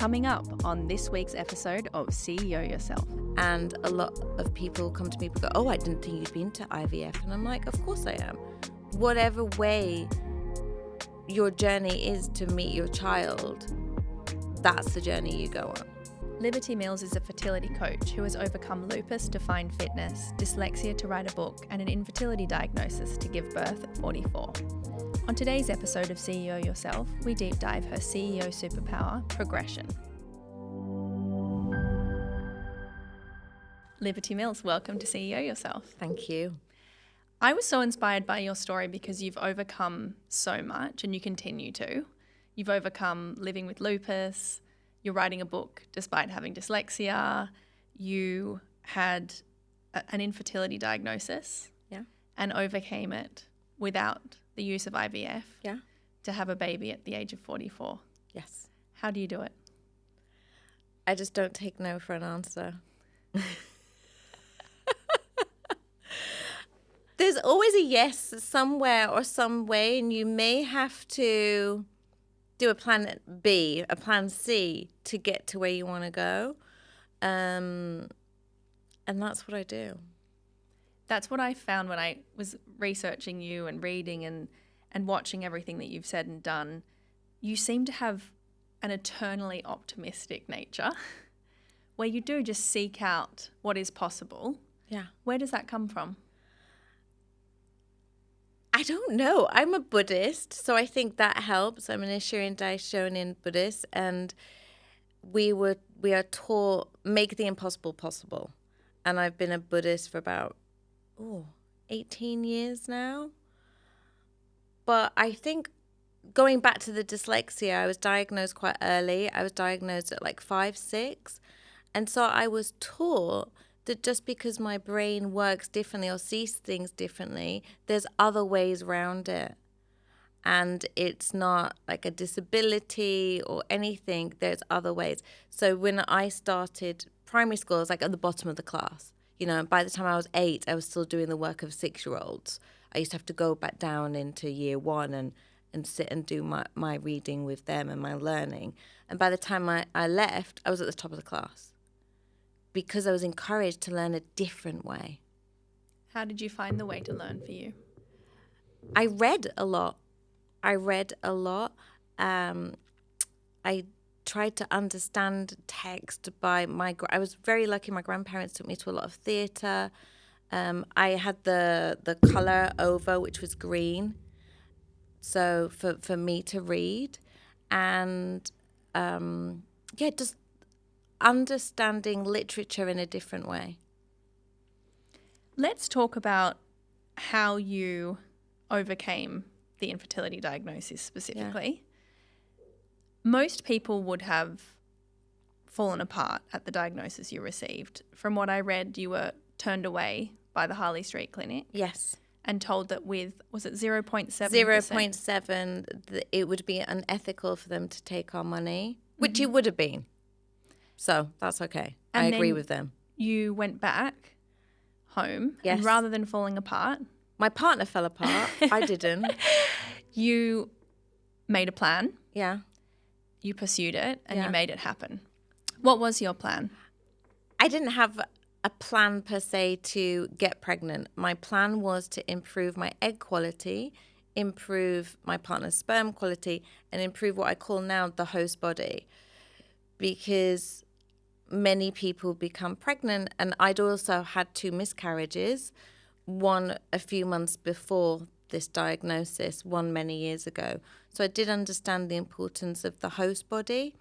Coming up on this week's episode of CEO Yourself. And a lot of people come to me and go, oh, I didn't think you'd been to IVF. And I'm like, of course I am. Whatever way your journey is to meet your child, that's the journey you go on. Liberty Mills is a fertility coach who has overcome lupus to find fitness, dyslexia to write a book, and an infertility diagnosis to give birth at 44. On today's episode of CEO Yourself, we deep dive her CEO superpower, progression. Liberty Mills, welcome to CEO Yourself. Thank you. I was so inspired by your story because you've overcome so much and you continue to. You've overcome living with lupus. You're writing a book despite having dyslexia. You had an infertility diagnosis and overcame it without the use of IVF to have a baby at the age of 44. Yes. How do you do it? I just don't take no for an answer. There's always a yes somewhere or some way, and you may have to do a plan B, a plan C to get to where you want to go. And that's what I do. That's what I found when I was researching you and reading and watching everything that you've said and done. You seem to have an eternally optimistic nature where you do just seek out what is possible. Yeah. Where does that come from? I don't know. I'm a Buddhist, so I think that helps. I'm an Nichiren Daishonin Buddhist, and we are taught make the impossible possible. And I've been a Buddhist for about 18 years now. But I think going back to the dyslexia, I was diagnosed quite early. I was diagnosed at like 5, 6. And so I was taught that just because my brain works differently or sees things differently, there's other ways around it. And it's not like a disability or anything. There's other ways. So when I started primary school, I was like at the bottom of the class. You know, and by the time I was 8, I was still doing the work of 6-year-olds. I used to have to go back down into year 1 and sit and do my reading with them and my learning. And by the time I left, I was at the top of the class because I was encouraged to learn a different way. How did you find the way to learn for you? I read a lot. I tried to understand text by I was very lucky. My grandparents took me to a lot of theatre. I had the colour over, which was green, so for me to read, and just understanding literature in a different way. Let's talk about how you overcame the infertility diagnosis specifically. Yeah. Most people would have fallen apart at the diagnosis you received. From what I read, you were turned away by the Harley Street clinic. Yes. And told that with, was it 0.7%? 0.7, it would be unethical for them to take our money, which it would have been. So that's okay. And I agree with them. You went back home. Yes. And rather than falling apart. My partner fell apart. I didn't. You made a plan. Yeah. You pursued it and you made it happen. What was your plan? I didn't have a plan per se to get pregnant. My plan was to improve my egg quality, improve my partner's sperm quality, and improve what I call now the host body. Because many people become pregnant, and I'd also had 2 miscarriages, one a few months before this diagnosis, one many years ago. So I did understand the importance of the host body.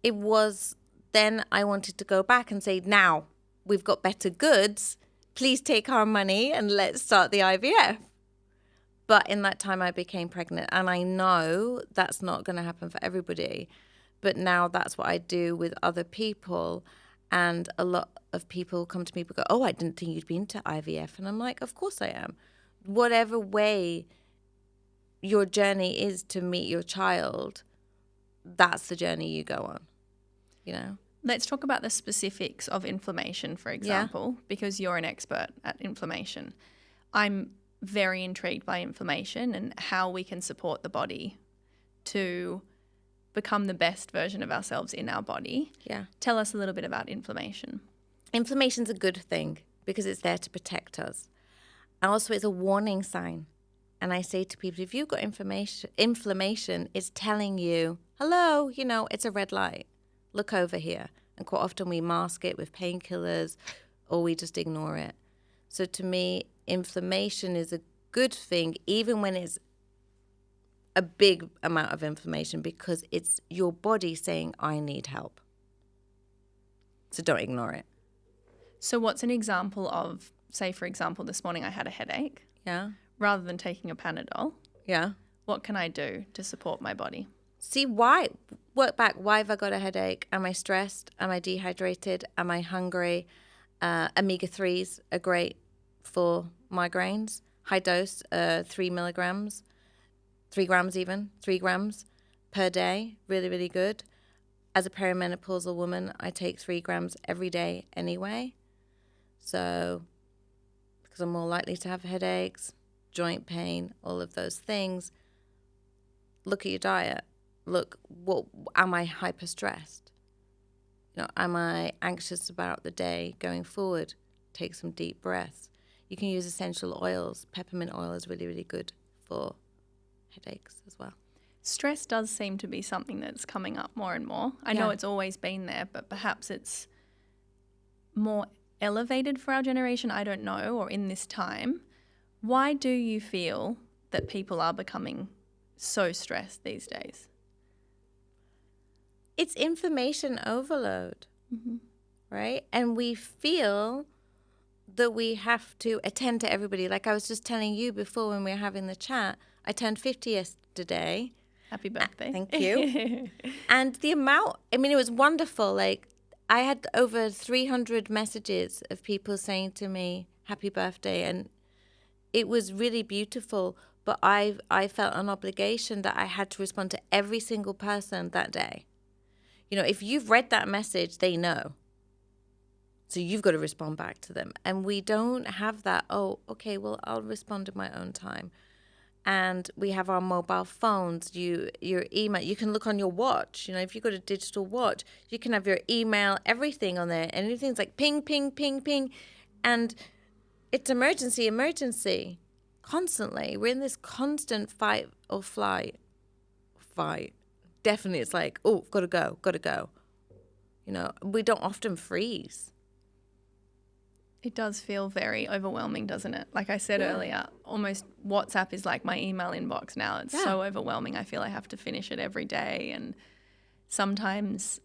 It was then I wanted to go back and say, now we've got better goods, please take our money and let's start the IVF. But in that time I became pregnant, and I know that's not going to happen for everybody. But now that's what I do with other people. And a lot of people come to me and go, oh, I didn't think you'd been to IVF. And I'm like, of course I am. Whatever way your journey is to meet your child, that's the journey you go on, you know? Let's talk about the specifics of inflammation, for example, because you're an expert at inflammation. I'm very intrigued by inflammation and how we can support the body to become the best version of ourselves in our body. Yeah. Tell us a little bit about inflammation. Inflammation's a good thing because it's there to protect us. And also it's a warning sign. And I say to people, if you've got inflammation, it's telling you, hello, it's a red light. Look over here. And quite often we mask it with painkillers or we just ignore it. So to me, inflammation is a good thing, even when it's a big amount of inflammation, because it's your body saying, I need help. So don't ignore it. So what's an example of, say, for example, this morning I had a headache. Yeah. Rather than taking a Panadol, Yeah. what can I do to support my body? See why. Work back. Why have I got a headache? Am I stressed? Am I dehydrated? Am I hungry? Omega-3s are great for migraines. High dose, 3 milligrams, 3 grams even, 3 grams per day. Really, really good. As a perimenopausal woman, I take 3 grams every day anyway. So, because I'm more likely to have headaches, joint pain, all of those things, look at your diet. Look, am I hyper stressed? Am I anxious about the day going forward? Take some deep breaths. You can use essential oils. Peppermint oil is really, really good for headaches as well. Stress does seem to be something that's coming up more and more. I know it's always been there, but perhaps it's more elevated for our generation, I don't know, or in this time. Why do you feel that people are becoming so stressed these days? It's information overload, right? And we feel that we have to attend to everybody. Like I was just telling you before when we were having the chat, I turned 50 yesterday. Happy birthday. Thank you. And the amount, it was wonderful. Like I had over 300 messages of people saying to me, happy birthday. And it was really beautiful. But I felt an obligation that I had to respond to every single person that day. If you've read that message, they know. So you've got to respond back to them. And we don't have that, oh, okay, well, I'll respond in my own time. And we have our mobile phones, your email. You can look on your watch. If you've got a digital watch, you can have your email, everything on there. And everything's like ping, ping, ping, ping. And it's emergency, constantly. We're in this constant fight or flight. Definitely, it's like, oh, gotta go. We don't often freeze. It does feel very overwhelming, doesn't it? Like I said earlier, almost WhatsApp is like my email inbox now. It's so overwhelming. I feel I have to finish it every day. And sometimes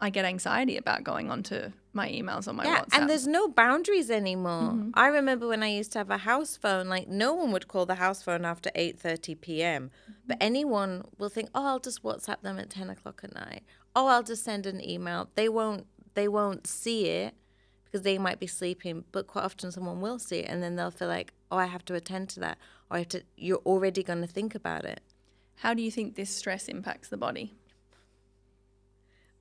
I get anxiety about going onto my emails on my WhatsApp. And there's no boundaries anymore. I remember when I used to have a house phone, like no one would call the house phone after 8:30 p.m. But anyone will think, oh, I'll just WhatsApp them at 10 o'clock at night. Oh, I'll just send an email. They won't see it because they might be sleeping, but quite often someone will see it and then they'll feel like, oh, I have to attend to that. Or you're already going to think about it. How do you think this stress impacts the body?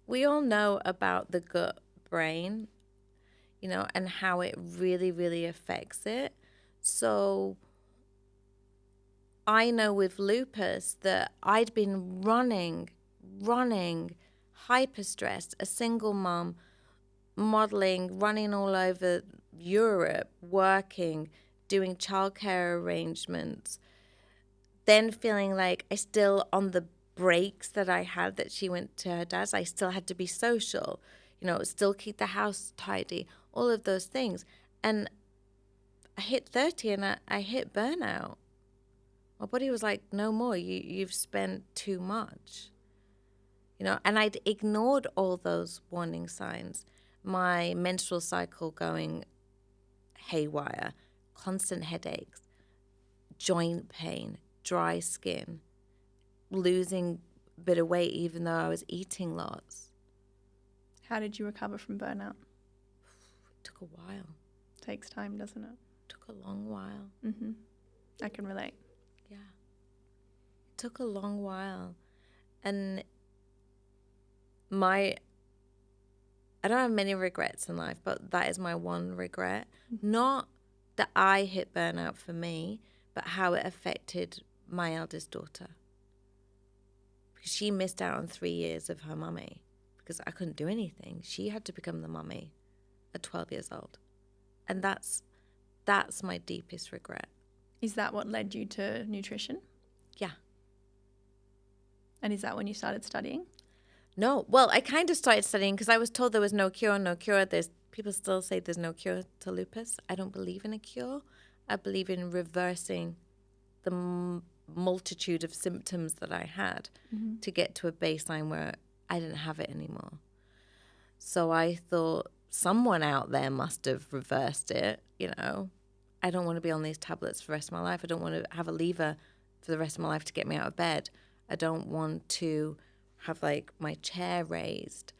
We all know about the gut brain, and how it really, really affects it. So I know with lupus that I'd been running, hyper stressed, a single mom, modeling, running all over Europe, working, doing childcare arrangements, then feeling like I still on the breaks that I had that she went to her dad's, I still had to be social, still keep the house tidy, all of those things. And I hit 30 and I hit burnout. My body was like, no more, you've spent too much. And I'd ignored all those warning signs. My menstrual cycle going haywire, constant headaches, joint pain, dry skin, losing a bit of weight even though I was eating lots. How did you recover from burnout? It took a while. Takes time, doesn't it? It took a long while. I can relate. Yeah. It took a long while. And I don't have many regrets in life, but that is my one regret. Not that I hit burnout for me, but how it affected my eldest daughter. because she missed out on 3 years of her mummy because I couldn't do anything. She had to become the mummy at 12 years old. And that's my deepest regret. Is that what led you to nutrition? Yeah. And is that when you started studying? No. Well, I kind of started studying because I was told there was no cure. People still say there's no cure to lupus. I don't believe in a cure. I believe in reversing the multitude of symptoms that I had to get to a baseline where I didn't have it anymore. So I thought someone out there must have reversed it, I don't want to be on these tablets for the rest of my life. I don't want to have a lever for the rest of my life to get me out of bed. I don't want to have my chair raised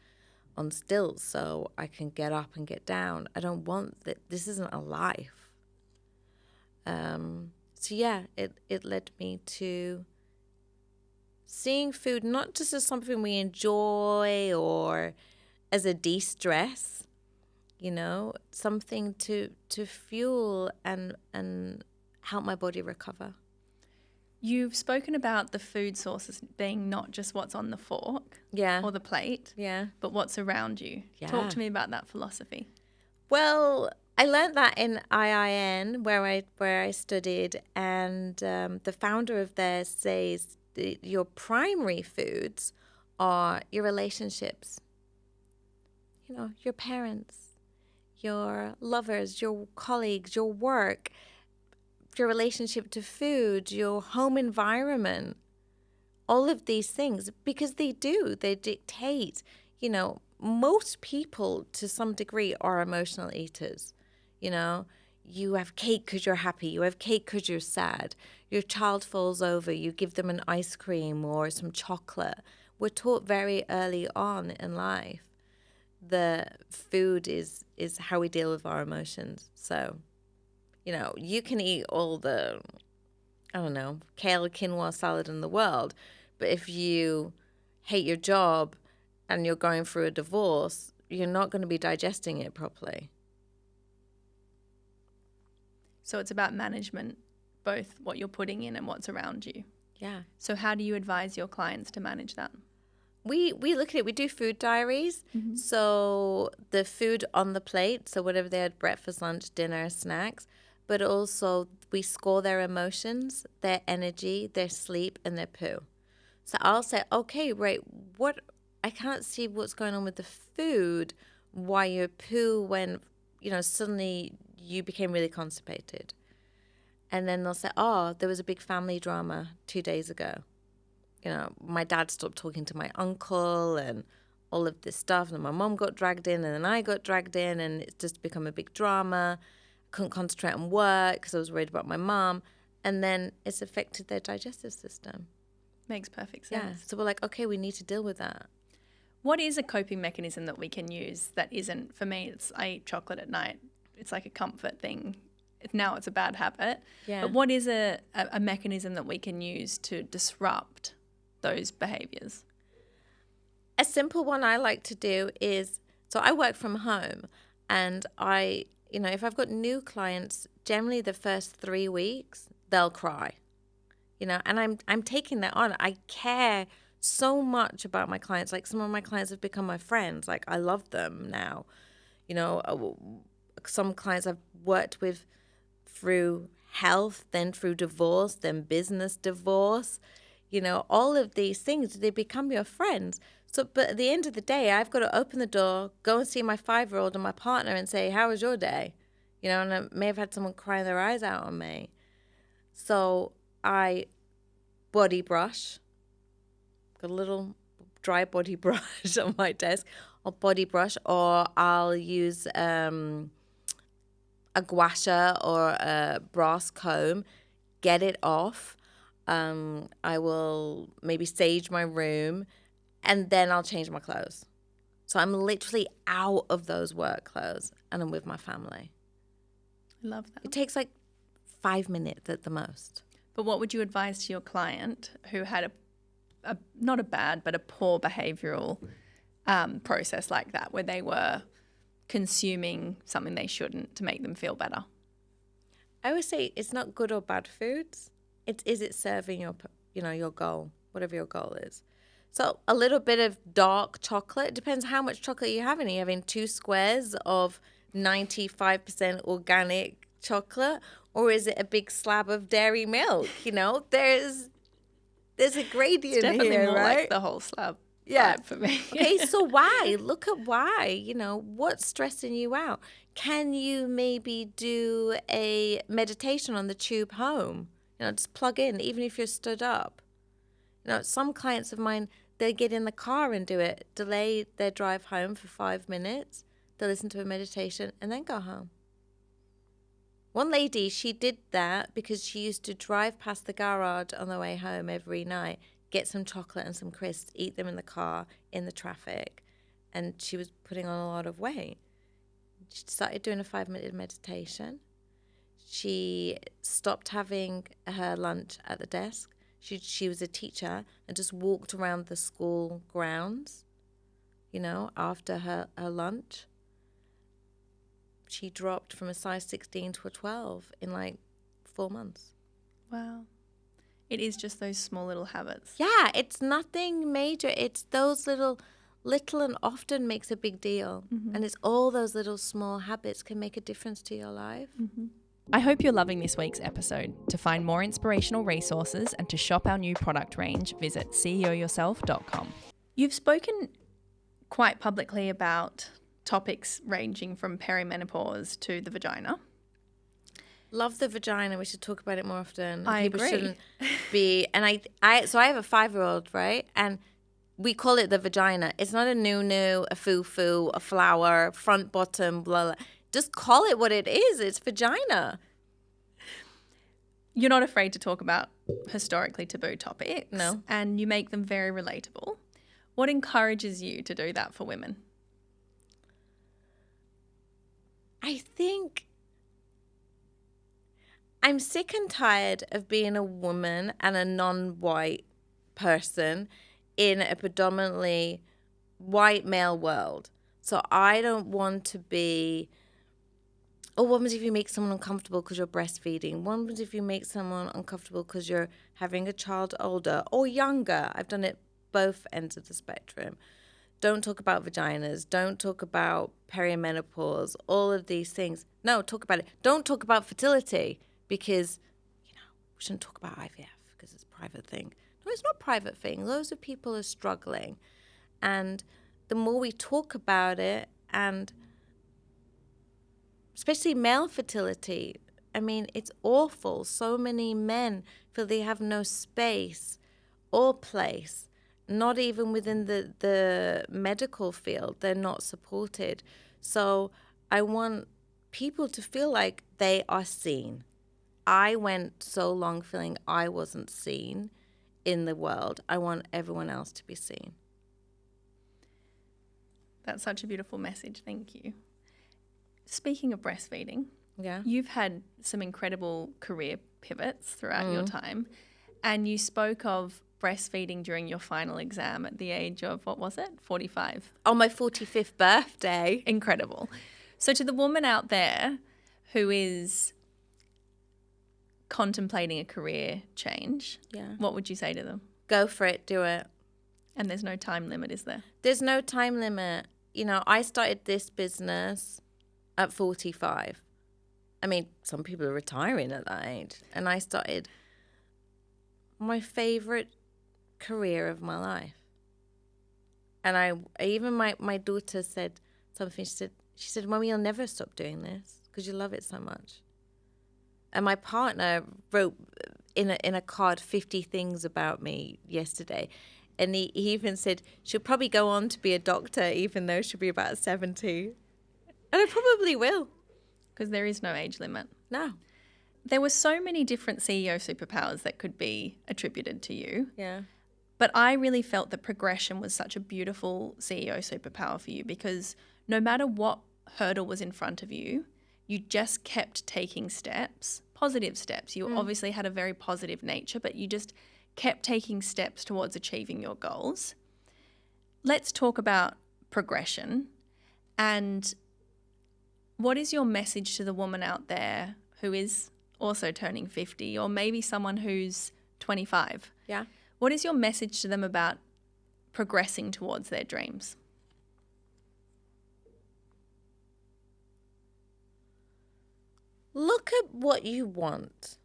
on stilts so I can get up and get down. I don't want that. This isn't a life. So yeah, it led me to seeing food not just as something we enjoy or as a de-stress, something to fuel and help my body recover. You've spoken about the food sources being not just what's on the fork or the plate, but what's around you. Yeah. Talk to me about that philosophy. Well, I learned that in IIN where I studied, and the founder of there says your primary foods are your relationships, your parents, your lovers, your colleagues, your work, your relationship to food, your home environment, all of these things, because they dictate, most people to some degree are emotional eaters. You have cake because you're happy. You have cake because you're sad. Your child falls over. You give them an ice cream or some chocolate. We're taught very early on in life the food is how we deal with our emotions. So, you can eat all the, kale quinoa salad in the world, but if you hate your job and you're going through a divorce, you're not going to be digesting it properly. So it's about management, both what you're putting in and what's around you. Yeah. So how do you advise your clients to manage that? We look at it. We do food diaries. Mm-hmm. So the food on the plate, so whatever they had, breakfast, lunch, dinner, snacks, but also we score their emotions, their energy, their sleep, and their poo. So I'll say, okay, right, I can't see what's going on with the food, why your poo when, suddenly you became really constipated. And then they'll say, oh, there was a big family drama 2 days ago. My dad stopped talking to my uncle and all of this stuff. And my mom got dragged in and then I got dragged in and it's just become a big drama. Couldn't concentrate on work because I was worried about my mom. And then it's affected their digestive system. Makes perfect sense. Yeah. So we're like, okay, we need to deal with that. What is a coping mechanism that we can use that isn't, for me, I eat chocolate at night. It's like a comfort thing. Now it's a bad habit. Yeah. But what is a mechanism that we can use to disrupt those behaviors? A simple one I like to do is, so I work from home and if I've got new clients, generally the first 3 weeks, they'll cry, and I'm taking that on. I care so much about my clients. Like some of my clients have become my friends. Like I love them now. Some clients I've worked with through health, then through divorce, then business divorce, all of these things, they become your friends. So, but at the end of the day, I've got to open the door, go and see my 5-year-old and my partner and say, how was your day? And I may have had someone crying their eyes out on me. So I body brush, got a little dry body brush on my desk, or body brush, or I'll use a gua sha or a brass comb, get it off. I will maybe sage my room, and then I'll change my clothes. So I'm literally out of those work clothes, and I'm with my family. I love that. It takes 5 minutes at the most. But what would you advise to your client who had a not a bad, but a poor behavioural process like that, where they were consuming something they shouldn't to make them feel better? I would say it's not good or bad foods. Is it serving your goal, whatever your goal is? So a little bit of dark chocolate. Depends how much chocolate you're having. Are you having 2 squares of 95% organic chocolate, or is it a big slab of dairy milk? There's a gradient It's definitely here, more right? like the whole slab Yeah. vibe for me. Okay, so why? Look at why. What's stressing you out? Can you maybe do a meditation on the tube home? Just plug in, even if you're stood up. Some clients of mine, they get in the car and do it, delay their drive home for 5 minutes. They'll listen to a meditation and then go home. One lady, she did that because she used to drive past the garage on the way home every night, get some chocolate and some crisps, eat them in the car, in the traffic, and she was putting on a lot of weight. She started doing a 5-minute meditation. She stopped having her lunch at the desk. She was a teacher and just walked around the school grounds, after her lunch. She dropped from a size 16 to a 12 in like 4 months. Wow. It is just those small little habits. Yeah, it's nothing major. It's those little and often makes a big deal. Mm-hmm. And it's all those little small habits can make a difference to your life. Mm-hmm. I hope you're loving this week's episode. To find more inspirational resources and to shop our new product range, visit ceoyourself.com. You've spoken quite publicly about topics ranging from perimenopause to the vagina. Love the vagina. We should talk about it more often. I People agree. shouldn't be. And I have a 5-year-old, right? And we call it the vagina. It's not a noo-noo, a foo-foo, a flower, front, bottom, blah, blah. Just call it what it is. It's vagina. You're not afraid to talk about historically taboo topics. No. And you make them very relatable. What encourages you to do that for women? I think I'm sick and tired of being a woman and a non-white person in a predominantly white male world. So I don't want to be, what happens if you make someone uncomfortable because you're breastfeeding? What happens if you make someone uncomfortable because you're having a child older or younger? I've done it both ends of the spectrum. Don't talk about vaginas. Don't talk about perimenopause, all of these things. No, talk about it. Don't talk about fertility because, we shouldn't talk about IVF because it's a private thing. No, it's not a private thing. Loads of people are struggling. And the more we talk about it, and especially male fertility, it's awful. So many men feel they have no space or place. Not even within the medical field, they're not supported. So I want people to feel like they are seen. I went so long feeling I wasn't seen in the world. I want everyone else to be seen. That's such a beautiful message. Thank you. Speaking of breastfeeding, Yeah. you've had some incredible career pivots throughout your time, and you spoke of breastfeeding during your final exam at the age of, 45? On my 45th birthday. Incredible. So to the woman out there who is contemplating a career change, Yeah. what would you say to them? Go for it. Do it. And there's no time limit, is there? There's no time limit. I started this business at 45. Some people are retiring at that age. And I started my favorite career of my life. And I even my daughter said something. She said, Mommy, you'll never stop doing this because you love it so much. And my partner wrote in a card 50 things about me yesterday. And he even said, she'll probably go on to be a doctor even though she'll be about 70. And I probably will. Because there is no age limit. No. There were so many different CEO superpowers that could be attributed to you. Yeah. But I really felt that progression was such a beautiful CEO superpower for you because no matter what hurdle was in front of you, you just kept taking steps, positive steps. You obviously had a very positive nature, but you just kept taking steps towards achieving your goals. Let's talk about progression. And what is your message to the woman out there who is also turning 50 or maybe someone who's 25? Yeah. What is your message to them about progressing towards their dreams? Look at what you want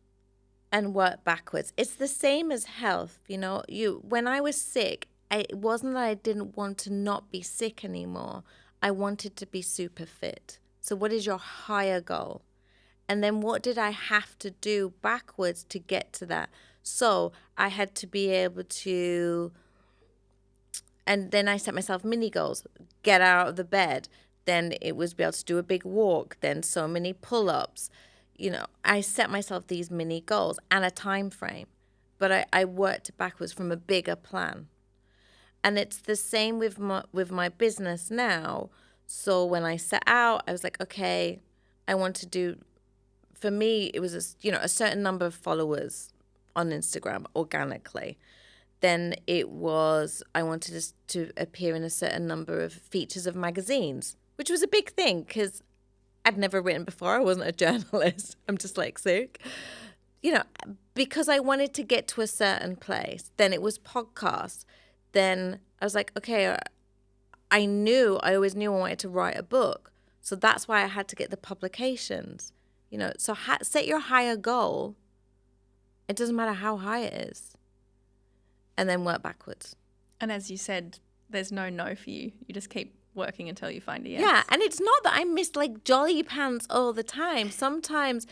and work backwards. It's the same as health. When I was sick, it wasn't that I didn't want to not be sick anymore. I wanted to be super fit. So what is your higher goal? And then what did I have to do backwards to get to that? So I had to be able to, and then I set myself mini goals, get out of the bed. Then it was be able to do a big walk, then so many pull-ups. I set myself these mini goals and a time frame, but I worked backwards from a bigger plan. And it's the same with my business now. So when I set out, I was like, okay, I want to do, for me, it was a certain number of followers on Instagram organically. Then it was, I wanted to appear in a certain number of features of magazines, which was a big thing because I'd never written before. I wasn't a journalist. I'm dyslexic. Because I wanted to get to a certain place. Then it was podcasts. Then I was like, okay, I always knew I wanted to write a book. So that's why I had to get the publications. So set your higher goal. It doesn't matter how high it is. And then work backwards. And as you said, there's no for you. You just keep working until you find a yes. Yeah, and it's not that I miss like jolly pants all the time. Sometimes,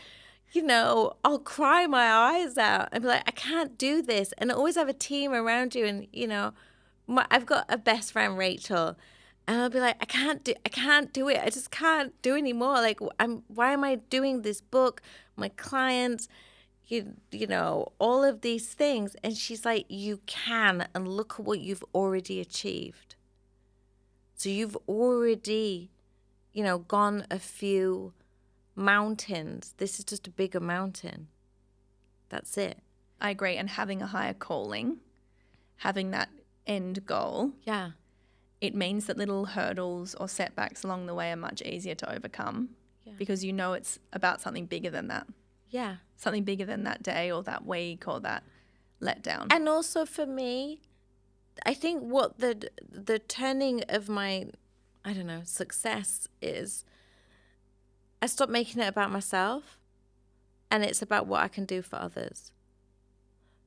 I'll cry my eyes out and be like, I can't do this. And I always have a team around you. And, I've got a best friend, Rachel, and I'll be like, I can't do it. I just can't do anymore. Like, why am I doing this book? My clients, all of these things. And she's like, you can, and look at what you've already achieved. So you've already, gone a few mountains. This is just a bigger mountain. That's it. I agree. And having a higher calling, having that end goal. Yeah. It means that little hurdles or setbacks along the way are much easier to overcome because it's about something bigger than that. Yeah. Something bigger than that day or that week or that letdown. And also for me, I think what the turning of my, success is, I stopped making it about myself and it's about what I can do for others.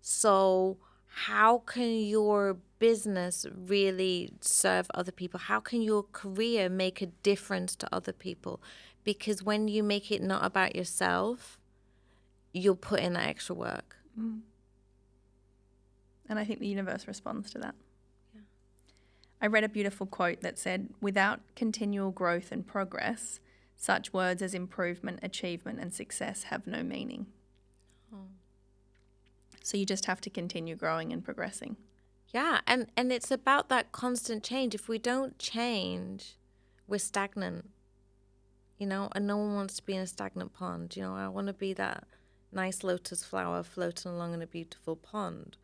So how can your business really serve other people? How can your career make a difference to other people? Because when you make it not about yourself, you'll put in that extra work. Mm. And I think the universe responds to that. Yeah. I read a beautiful quote that said, without continual growth and progress, such words as improvement, achievement, and success have no meaning. Oh. So you just have to continue growing and progressing. Yeah, and it's about that constant change. If we don't change, we're stagnant. And no one wants to be in a stagnant pond. I want to be that nice lotus flower floating along in a beautiful pond.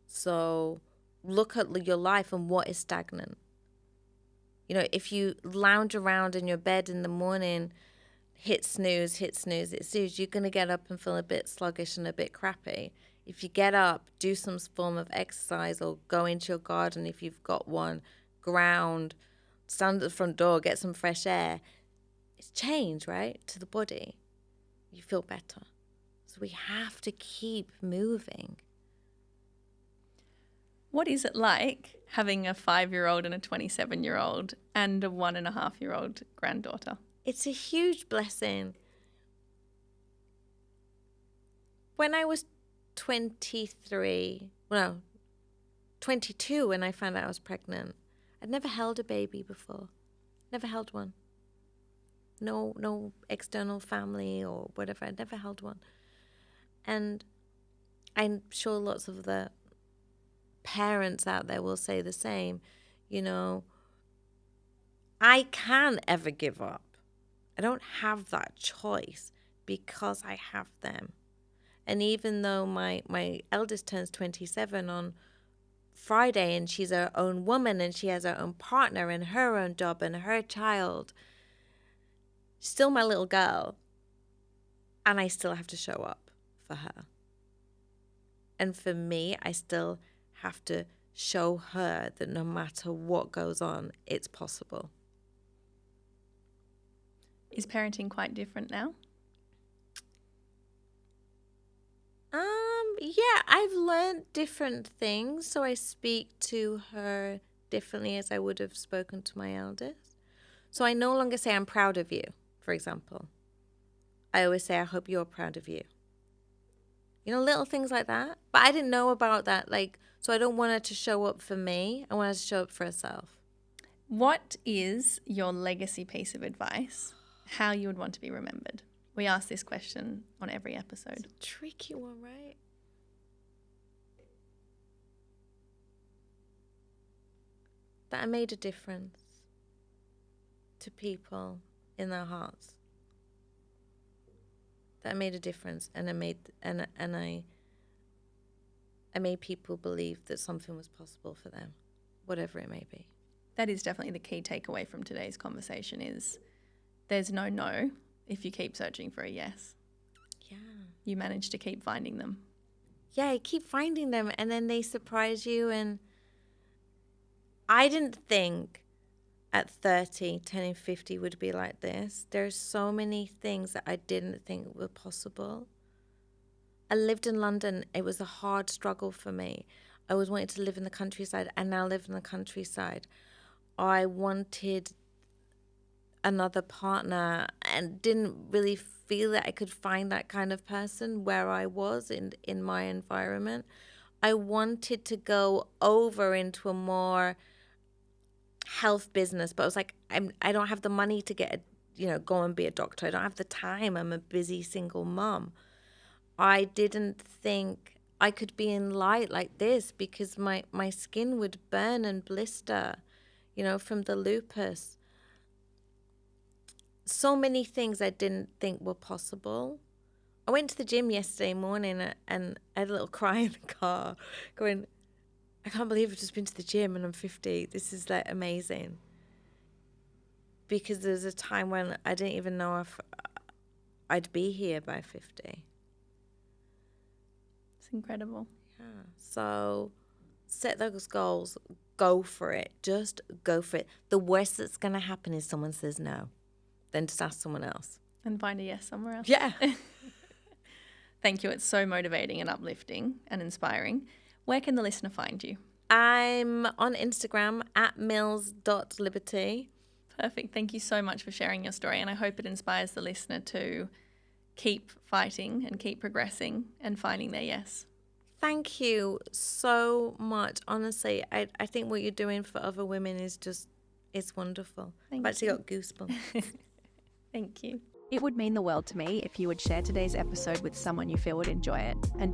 So look at your life and what is stagnant. If you lounge around in your bed in the morning, hit snooze, you're going to get up and feel a bit sluggish and a bit crappy. If you get up, do some form of exercise or go into your garden if you've got one, ground, stand at the front door, get some fresh air. It's change, right, to the body. You feel better. So we have to keep moving. What is it like having a 5-year-old and a 27-year-old and a 1.5-year-old granddaughter? It's a huge blessing. When I was 22 when I found out I was pregnant, I'd never held a baby before. Never held one. No external family or whatever. I'd never held one. And I'm sure lots of the parents out there will say the same. I can't ever give up. I don't have that choice because I have them. And even though my eldest turns 27 on Friday and she's her own woman and she has her own partner and her own job and her child, she's still my little girl. And I still have to show up for her. And for me, I still have to show her that no matter what goes on, it's possible. Is parenting quite different now? Yeah, I've learned different things, so I speak to her differently as I would have spoken to my eldest. So I no longer say I'm proud of you, for example. I always say I hope you're proud of you. You know, little things like that. But I didn't know about that, so I don't want her to show up for me. I want her to show up for herself. What is your legacy piece of advice? How you would want to be remembered? We ask this question on every episode. It's a tricky one, right? That I made a difference to people in their hearts. That I made a difference, and I made people believe that something was possible for them, whatever it may be. That is definitely the key takeaway from today's conversation is there's no if you keep searching for a yes. Yeah. You manage to keep finding them. Yeah, you keep finding them, and then they surprise you. And I didn't think at 30, turning 50 would be like this. There's so many things that I didn't think were possible. I lived in London. It was a hard struggle for me. I always wanted to live in the countryside. I now live in the countryside. I wanted another partner and didn't really feel that I could find that kind of person where I was in my environment. I wanted to go over into a more health business, but I was like, I don't have the money to go and be a doctor. I don't have the time. I'm a busy single mom. I didn't think I could be in light like this because my skin would burn and blister, from the lupus. So many things I didn't think were possible. I went to the gym yesterday morning and I had a little cry in the car going, I can't believe I've just been to the gym and I'm 50. This is amazing. Because there was a time when I didn't even know if I'd be here by 50. It's incredible. Yeah. So set those goals. Go for it. Just go for it. The worst that's going to happen is someone says no. Then just ask someone else. And find a yes somewhere else. Yeah. Thank you. It's so motivating and uplifting and inspiring. Where can the listener find you? I'm on Instagram @mills.liberty. Perfect. Thank you so much for sharing your story. And I hope it inspires the listener to keep fighting and keep progressing and finding their yes. Thank you so much. Honestly, I think what you're doing for other women is it's wonderful. I've actually got goosebumps. Thank you. It would mean the world to me if you would share today's episode with someone you feel would enjoy it. And